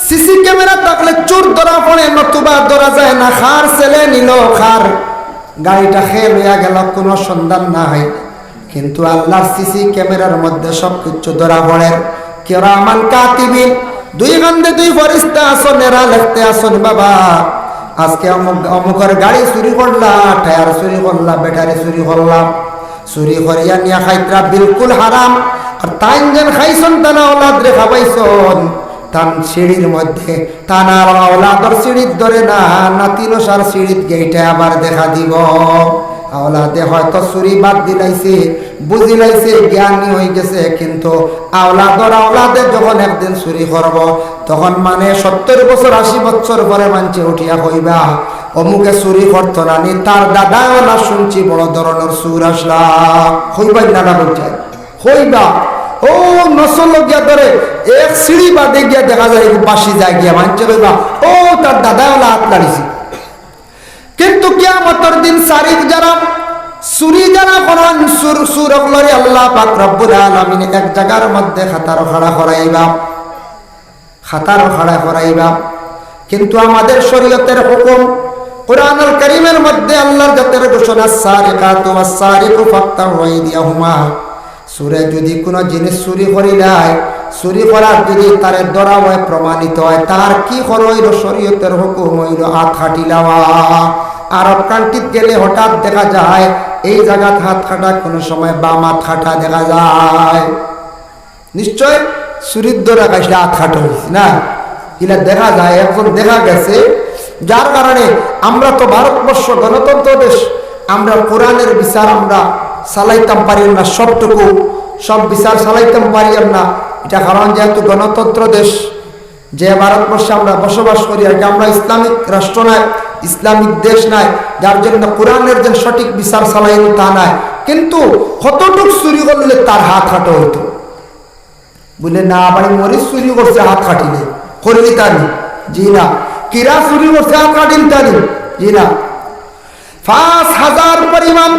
সিসি ক্যামেরা থাকলে চোর ধরা পড়ে, নতুবা ধরা যায় না। খার ছেলে নিল, খার গাড়িটা খেয়ে লইয়া গেল, কোনো সন্ধান নাই। কিন্তু আল্লাহর সিসি ক্যামেরার মধ্যে সবকিছু ধরা পড়ে। কিরামান কাতিবিন, দুই গন্ধে দুই ফেরেশতা আসন, এরা লিখতে আসন, বাবা আজকে অমুকের গাড়ি চুরি করলা, টায়ার চুরি করলা, ব্যাটারি চুরি করলাম, চুরি করিয়া নিয়া খাইতরা বিলকুল হারাম। আর তাই যেন খাইছন তানা ওলাদ রে খাবাইছন, তান সিঁড়ির মধ্যে তানার ওলাদর সিঁড়ির ধরে না, নাতিনসার সিঁড়িত গেইটা আবার দেখা দিব। আওলাদে হয়তো চুরি বাদ দিলাইছে, বুঝিলাইছে, জ্ঞানী হয়ে গেছে, কিন্তু আওলাদে যখন একদিন চুরি করব, তখন মানে 70 বছর 80 বছর পরে মানছে উঠিয়া হইবা অমুকে চুরি করতো না, তার দাদাও না শুনছি বড় ধরনের চুর আসলা। হইবাই না না বলছে হইবা। ও নসল গিয়া ধরে এক সিঁড়ি বাদে গিয়া দেখা যায় বাসি যায় গিয়া মানছে হইবা, ও তার দাদাও হাত লাড়িছে। কিন্তু কিয়ামতের দিন সারিক যারা চুরি যারা করেন, সুরক লরি আল্লাহ পাক রব্বুল আলামিন এক জায়গার মধ্যে খাতার খাড়া করাইবা, খাতার খাড়া করাইবা। কিন্তু আমাদের শরীয়তের হুকুম, কুরআনুল কারীমের মধ্যে আল্লাহর জাতের ঘোষণা, সারিকাতু ওয়াস-সারিকু ফাক্তাউ আইদিয়াহুমা। সূরা যদি কোনো জিনিস চুরি করিলাই, চুরি করার যদি তারে ধরা হয়, প্রমাণিত হয়, তার কি হইল শরীয়তের হুকুম হইল হাত কাটি লওয়া। আরব কান্ট্রিতে গেলে হঠাৎ দেখা যায় এই জায়গাত হাত কাটা, কোনো সময় বাম হাত কাটা দেখা যায়। নিশ্চয় চুরির ধরা কাছে হাত কাটা হয়েছে না, এগুলা দেখা যায়, এখন দেখা গেছে। যার কারণে আমরা তো ভারতবর্ষ গণতন্ত্র দেশ, আমরা কোরআনের বিচার আমরা চালাইতাম পারি না, সবটুকু সব বিচার চালাইতাম পারি না। এটা কারণ যেহেতু গণতন্ত্র দেশ, যে ভারতবর্ষে আমরা বসবাস করি, আর আমরা ইসলামিক রাষ্ট্র নাই, ইসলামিক দেশ নাই, যার জন্য কোরআনের যে সঠিক বিচার চালাই তা নাই। কিন্তু কতটুক চুরি করলে তার হাত কাটা হইতো বলে না, বাড়ি মরিচ চুরি করছে হাত কাটিলে করলি তানি, জি না। কিরা চুরি করছে হাত কাটিল তানি, জি না। 5000 পরিমাণ,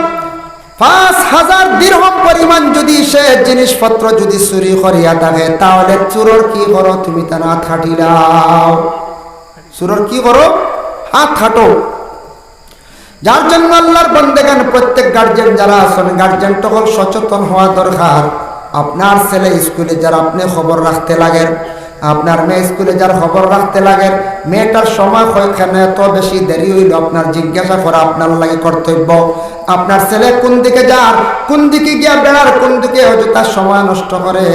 5000 দিরহাম পরিমাণ যদি সে জিনিসপত্র যদি চুরি করিয়া থাকে, তাহলে চোরের কি করো তুমি, তার হাত কাটিলাও। চোরের কি করো, হাত কাটো। যার জন্য আল্লাহর বান্দাগণ, প্রত্যেক গার্জেন যারা আছেন, গার্জেন তখন সচেতন হওয়া দরকার। আপনার ছেলে স্কুলে যারা আপনি খবর রাখতে লাগেন, আপনার মেয়ে স্কুলে যার খবর রাখতে লাগেন, মেয়েটার সময় কেন এত বেশি দেরি হইল, আপনার জিজ্ঞাসা করা আপনার লাগে কর্তব্য। আপনার ছেলে কোন দিকে যার, কোন দিকে গিয়া বেড়ার, কোন দিকে তার সময় নষ্ট করে,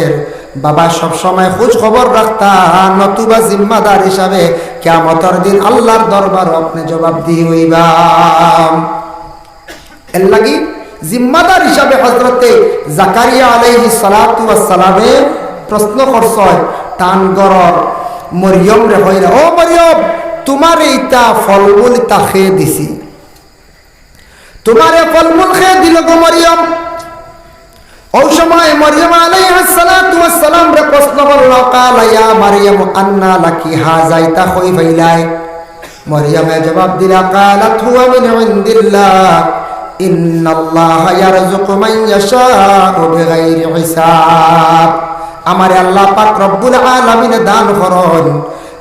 বাবা সব সময় খোঁজ খবর রাখতা, নতুবা জিম্মাদার হিসাবে কিয়ামতের দিন আল্লাহর দরবার আপনি জবাবদিহি হইবা। এর লাগি জিম্মাদার হিসাবে হযরতে জাকারিয়া আলাইহিস সালাতু ওয়াস সালামে প্রশ্ন করছয়, টান গরর মরিয়ম রে হইরা, ও মরিয়ম তোমার এইটা ফলমূল তা খেয়ে দিছি, তোমার ফলমূল খেয়ে দিল গো মরিয়ম। ওই সময় মরিয়ম আলাইহিস সালাতু ওয়াস সালাম রে প্রশ্ন করল, কালা ইয়া মারইয়াম আন্না লাকি হাযা, ইতা কই পাইলাই? মরিয়মে জবাব দিলা, কালাত হুয়া মিন ইনদিল্লাহ ইন্নাল্লাহা ইয়ারযুকু মান ইয়াশাউ বিগাইরি হিসাব। আমারে আল্লাহ পাক রব্বুল আলামিন দান করেন,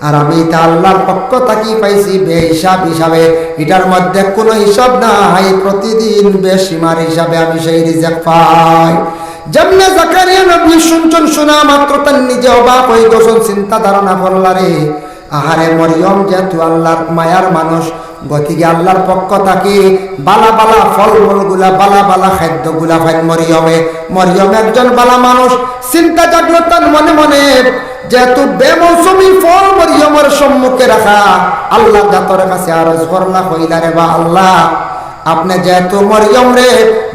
আর আমি তা আল্লাহর পক্ষ থেকে পাইছি বেহিসাব হিসাবে। এটার মধ্যে কোনো হিসাব নাই, প্রতিদিন বেসীমার হিসাবে আমি সেই রিজিক পাই। যেমনে জাকারিয়া নবী শুনছেন, শোনা মাত্র তার নিজে অবাক হয়ে গেছেন, চিন্তা ধারণা করলা রে, আহারে মরিয়ম যেহেতু আল্লাহর মায়ার মানুষ, গতিকে আল্লাহর পক্ষ থেকে বালা বালা ফলমূল গুলা, বালা বালা খাদ্য গুলা ভাই মরিয়ম একজন বালা মানুষ। চিন্তা জাগলো তার মনে মনে, যেহেতু বেমৌসুমি ফল মরিয়মের সম্মুখে রাখা, আল্লাহ জাতর কাছে আরজ করলা, কইলা রে বা আল্লাহ, আপনি যেহেতু মরিয়ম রে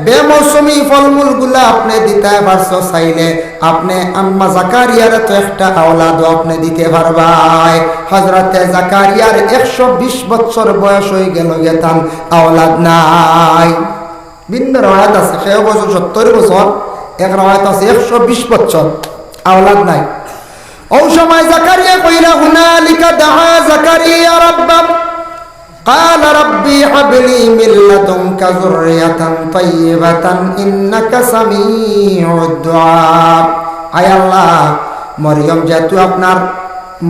বেমৌসুমি ফলমূল গুলা আপনি দিতে পারছো, চাইলে আপনি আম্মা জাকারিয়ার তো একটা আওলাদ আপনি দিতে পারবাই। হযরতে জাকারিয়ার 120 বছর বয়স হয়ে গেল, গেতান আওলাদ নাই। ভিন্ন রায়াত আছে সে বছর 70 বছর, এক রায়াত আছে 120 বছর আওলাদ নাই। ওই সময় জাকারিয়া কইলা, হুনালিকা দাআ জাকারিয়া রাব্বাহ قال ربي هب لي من لدنك ذرية طيبة إنك سميع الدعاء। আয় আল্লাহ, মরিয়ম যেহেতু আপনার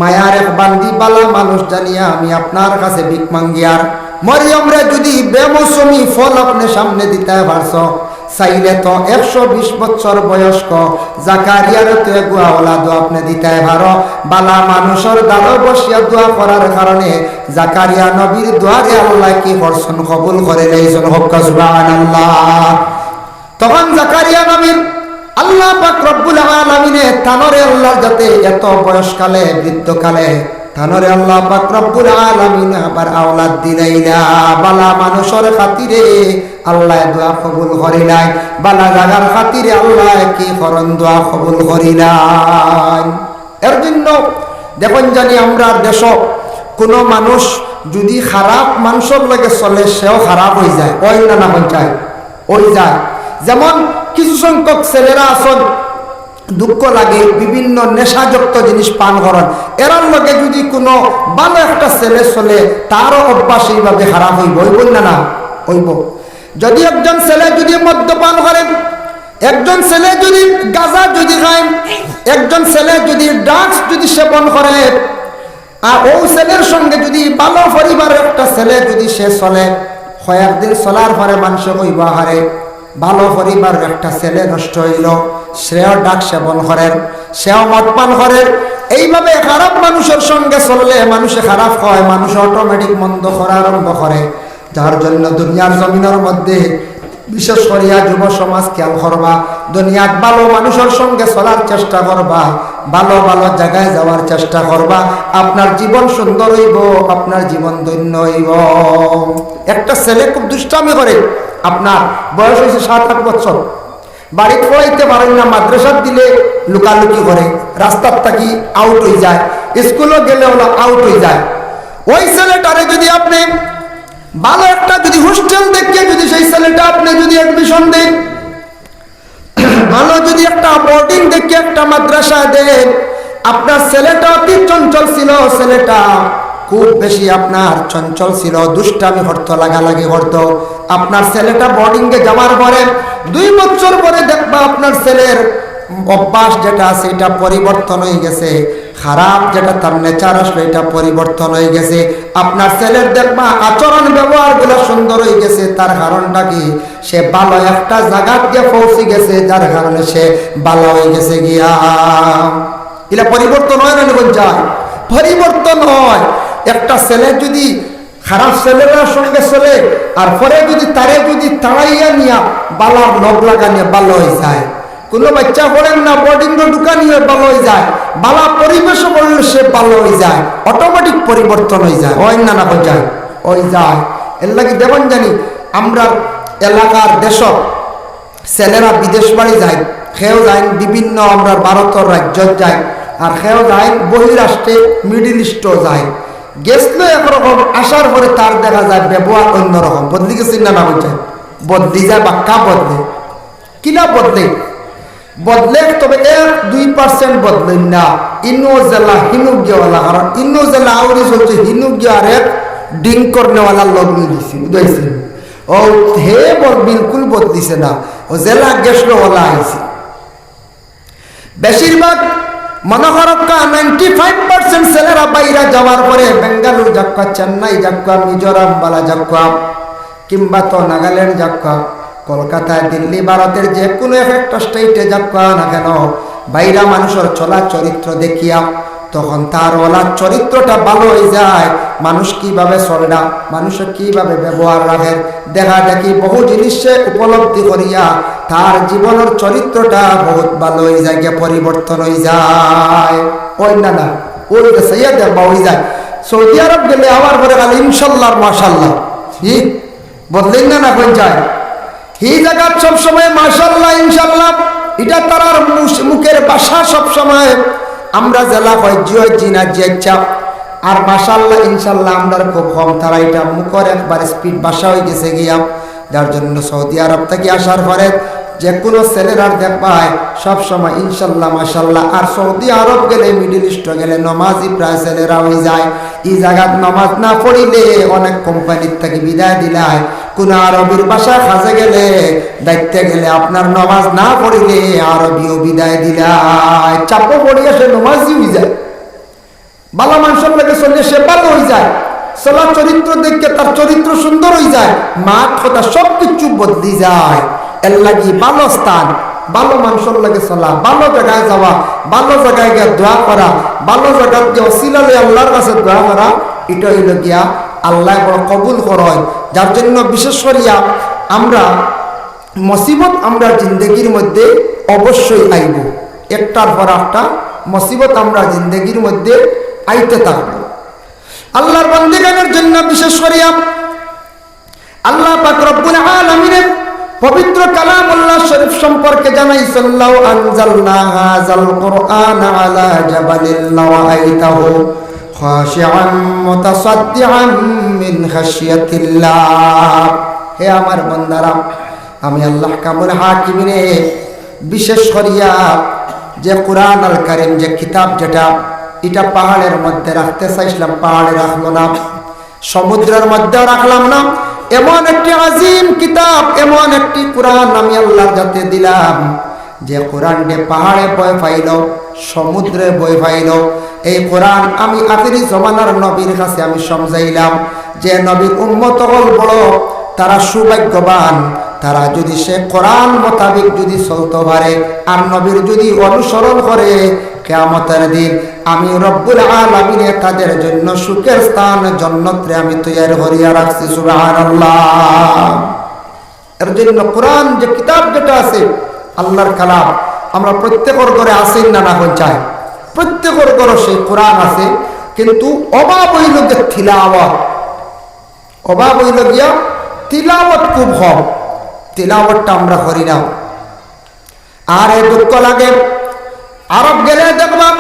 মায়ার এক বান্দি বালা মানুষ জানিয়া আমি আপনার কাছে ভিক মাঙ্গিয়ার, মরিয়ম রে যদি বেমৌসুমি ফল আপনি সামনে দিতে পারছো, চাইলে তো 120 বছর বয়স্ক জাকারিয়ার তো এগু আওলাদ আপনি দিতে পারো। বালা মানুষের দ্বারা বসিয়া দোয়া করার কারণে জাকারিয়া নবীর দোয়ারে আল্লাহ কি করছেন, কবুল করে লইছেন। হক্কা সুবহানাল্লাহ। তখন জাকারিয়া নবীর আল্লাহ পাক রব্বুল আলামিনে তানরে আল্লাহ যাতে এত বয়সকালে বৃদ্ধকালে তানরে আল্লাহ পাক রব্বুল আলামিন আবার আওলাদ দিলাইলা। বালা মানুষের খাতিরে আল্লাহ দোয়া কবুল করিলাই, বালা জাগার খাতিরে আল্লাহ কি করন দোয়া কবুল করিলাই। এর জন্য দেখুন জানি আমরা দেশ কোনো মানুষ যদি খারাপ মানুষের লগে চলে, সেও খারাপ হয়ে যায়, ওই না না যায়, ওই যায়। যেমন কিছু সংখ্যক ছেলেরা আছেন, দুঃখ লাগে বিভিন্ন নেশাযুক্ত জিনিস পান করেন, এরার লগে যদি কোনো ভালো একটা ছেলে চলে, তারও অভ্যাস এইভাবে খারাপ হইব, হইব না না হইব। যদি একজন ছেলে যদি মদ্যপান করেন, একজন ছেলে যদি গাঁজা যদি খায়, একজন ছেলে যদি ড্রাগস যদি সেবন করে, আর ও ছেলের সঙ্গে যদি ভালো পরিবারের একটা ছেলে যদি সে চলে, কয়েকদিন চলার পরে মানুষ কইব, হারে ভালো পরিবারের একটা ছেলে নষ্ট হইল, সেও ডাক সেবন করেন, সেও মদ পান করেন। এইভাবে খারাপ মানুষের সঙ্গে চললে মানুষে খারাপ হয়, মানুষ অটোমেটিক মন্দ করা আরম্ভ করে। যার জন্য দুনিয়ার জমিনের মধ্যে বিশেষ করিয়া যুব সমাজ খেয়াল করবা, দুনিয়ার ভালো মানুষের সঙ্গে চলার চেষ্টা করবা, ভালো ভালো জায়গায় যাওয়ার চেষ্টা করবা, আপনার জীবন সুন্দর হইব, আপনার জীবন ধন্য হইব। একটা ছেলে খুব দুষ্টামি করে, আপনার বয়স হয়েছে 7-8 বছর, বাড়ি পড়াইতে পারেন না, মাদ্রাসার দিলে লুকালুকি করে, রাস্তার থাকি আউট হয়ে যায়, স্কুলে গেলে হলো আউট হয়ে যায়। ওই ছেলেটারে যদি আপনি ভালো একটা যদি হোস্টেল দেখে যদি সেই ছেলেটা আপনি যদি অ্যাডমিশন দেন, ভালো যদি একটা বোর্ডিং দেখে একটা মাদ্রাসা দেন, আপনার ছেলেটা অতি চঞ্চল ছিল, ছেলেটা খুব বেশি আপনার চঞ্চল ছিল, দুষ্টামি করতো, লাগালাগি করতো। আপনার ছেলেটা বোর্ডিংয়ে যাওয়ার পরে 2 বছর পরে দেখবা আপনার ছেলের অভ্যাস যেটা আছে এটা পরিবর্তন হয়ে গেছে, খারাপ যেটা তার নেচার আসলে এটা পরিবর্তন হয়ে গেছে। আপনার ছেলের দেখবা আচরণ ব্যবহার গুলো সুন্দর হয়ে গেছে। তার কারণটা কি? সে ভালো একটা জায়গা গিয়ে পৌঁছে গেছে, যার কারণে সে ভালো হয়ে গেছে গিয়া। এটা পরিবর্তন হয় না, যায় পরিবর্তন হয়। একটা ছেলে যদি খারাপ ছেলেরা সঙ্গে চলে আর পরে যদি তারে যদি তাড়াইয়া নিয়া বালার নখ লাগা নিয়ে ভালো হয়ে যায়, কোনো বাচ্চা পড়েন না বোর্ডিং ঢুকা নিয়ে ভালো হয়ে যায়, বালা পরিবেশ করলে সে ভালো হয়ে যায়, অটোমেটিক পরিবর্তন হয়ে যায়, ওই না না যায় ওই যায়। এর লাগে দেখুন জানি আমরা এলাকার দেশ ছেলেরা বিদেশ বাড়ি যায়, খেয়েও যায় বিভিন্ন আমরা ভারতের রাজ্য যায়, আর খেয়েও যায় বহিরাষ্ট্রে, মিডিল ইস্টও যায়। গেছিল একরকম, আসার পরে তার দেখা যায় ব্যবহার অন্যরকম। বদলি গেছেন না বলছেন? বদলি যায়, বাক্কা বদলে কিনা বদলে বদলে, তবে 1-2% বদলেন না। ইনো জেলা হিনুজ্ঞওয়ালা, কারণ ইনো জেলা আউরি চলছে হিনুজ্ঞ আর এক ডিং করনেওয়ালা লগ দিছি, বুঝাইছেন? ও হে বিলকুল বদলিছে না, ও জেলা গেছলোওয়ালা আইছে। বেশিরভাগ মনে করক্কা 95% ছেলেরা বাইরে যাওয়ার পরে বেঙ্গালুরু যাক্কা, চেন্নাই যাক্কা, মিজোরাম বালা যাক্কা, কিংবা তো নাগাল্যান্ড যাক্কা, কলকাতা, দিল্লি, ভারতের যে কোনো একটা স্টেটে যাক্কা না কেন, বাইরা মানুষের চলা চরিত্র দেখিয়া তখন তার ওলার চরিত্রটা ভালো হয়ে যায়। মানুষ কিভাবে চলডা, মানুষের কিভাবে ব্যবহার রাখে দেখা দেখি বহু জিনিসে উপলব্ধি করিয়া তার জীবনের চরিত্রটা বহুত ভালো হয়ে যায়, পরিবর্তন হয়ে যায়। ওই না ওই সাইয়া দেখবা হয়ে যায়। সৌদি আরব গেলে আবার পরে গেল ইনশাল্লাহ মাশাল্লাহ, বদলেন না কোন যায় এই জায়গা সবসময় মাশাল্লাহ ইনশাল্লাহ, এটা তার মুখের ভাষা সবসময়। আমরা জেলা হয় জিও জিনা জিয়া আর মাশাল্লাহ ইনশাল্লাহ আমরা খুব কম, তারা এটা মুখের একবার স্পিড ভাষা হয়ে গেছে গিয়া। যার জন্য সৌদি আরব থেকে আসার পরে যে কোনো ছেলেরার দেখবায় সবসময় ইনশাল্লাহ মাশাল্লাহ। আর সৌদি আরব গেলে, মিডিল ইস্ট গেলে নমাজি প্রায় ছেলেরা হয়ে যায়। এই জায়গাত নমাজ না পড়িলে অনেক কোম্পানির থেকে বিদায় দিলায়। কোন আরবির ভাষা কাজে গেলে, দায়িত্বে গেলে আপনার নমাজ না পড়িলে আরবিও বিদায় দিলায়। চাপও পড়িয়া সে নমাজি হয়ে যায়, ভালো মানুষের লাগে চললে সে ভালো হয়ে যায়, চলা চরিত্র দেখে তার চরিত্র সুন্দর হয়ে যায়, মাঠ কথা সব কিছু বদলি যায়। এর লাগি ভালো স্থান, ভালো মানুষের লাগে চলা, ভালো জায়গায় যাওয়া, ভালো জায়গায় গিয়ে দোয়া করা, ভালো জায়গায় গিয়ে অসিলালে আল্লাহর কাছে দোয়া করা, এটা হইল গিয়া আল্লাহ বড় কবুল করেন। যার জন্য বিশেষ করিয়া আমরা মুসিবত আমরা জিন্দগির মধ্যে অবশ্যই আইব, একটার পর একটা মুসিবত আমরা জিন্দগির মধ্যে আইতে থাকবো। আল্লাহর বান্দাগণের জন্য বিশেষ করিয়া আল্লাহ পাক রব্বুল আলামিনের পবিত্র কালামুল্লাহ শরীফ সম্পর্কে জানাইছেন, লাউ আনজালনা হাযাল কুরআনা আলা জাবালিন লারাআইতাহু খাশিআন মুতাসাদ্দিআন মিন খাশিয়াতিল্লাহ। হে আমার বান্দারা, আমি আল্লাহ কামুল হাকিমিনে বিশেষ করিয়া যে কুরআন আল কারীম, যে কিতাব, যেটা এটা পাহাড়ের মধ্যে রাখতে চাইছিলাম, পাহাড়ে রাখলো না, সমুদ্রের মধ্যে রাখলাম না। এমন একটি আজিম কিতাব, এমন একটি কোরআন আমি আল্লাহর যাতে দিলাম, যে কোরআনকে পাহাড়ে বয় পাইল, সমুদ্রে বয় পাইল। এই কোরআন আমি আখিরি জমানার নবীর কাছে আমি সমঝাইলাম যে নবীর উম্মত হল বড়, তারা সৌভাগ্যবান, তারা যদি সে কোরআন মোতাবেক যদি চলতে পারে আর নবীর যদি অনুসরণ করে, কিয়ামতের দিন আমি রব্বুল আলামিনে তাদের জন্য সুখের স্থান জান্নাতে আমি তৈরি করিয়া রাখছি। সুবহানাল্লাহ। এর জন্য কোরআন যে কিতাব যেটা আছে আল্লাহর কালাম, আমরা প্রত্যেকের ঘরে আসেন না কোন চাই, প্রত্যেকের ঘরে সেই কোরআন আছে, কিন্তু অভাব হইল যে তিলাওয়াত, অভাব হইল গিয়া তিলাওয়াত খুব কম, তিলাওয়াতটা আমরা করি না। আর এই দুঃখ লাগে, আরব গেলে দেখলাম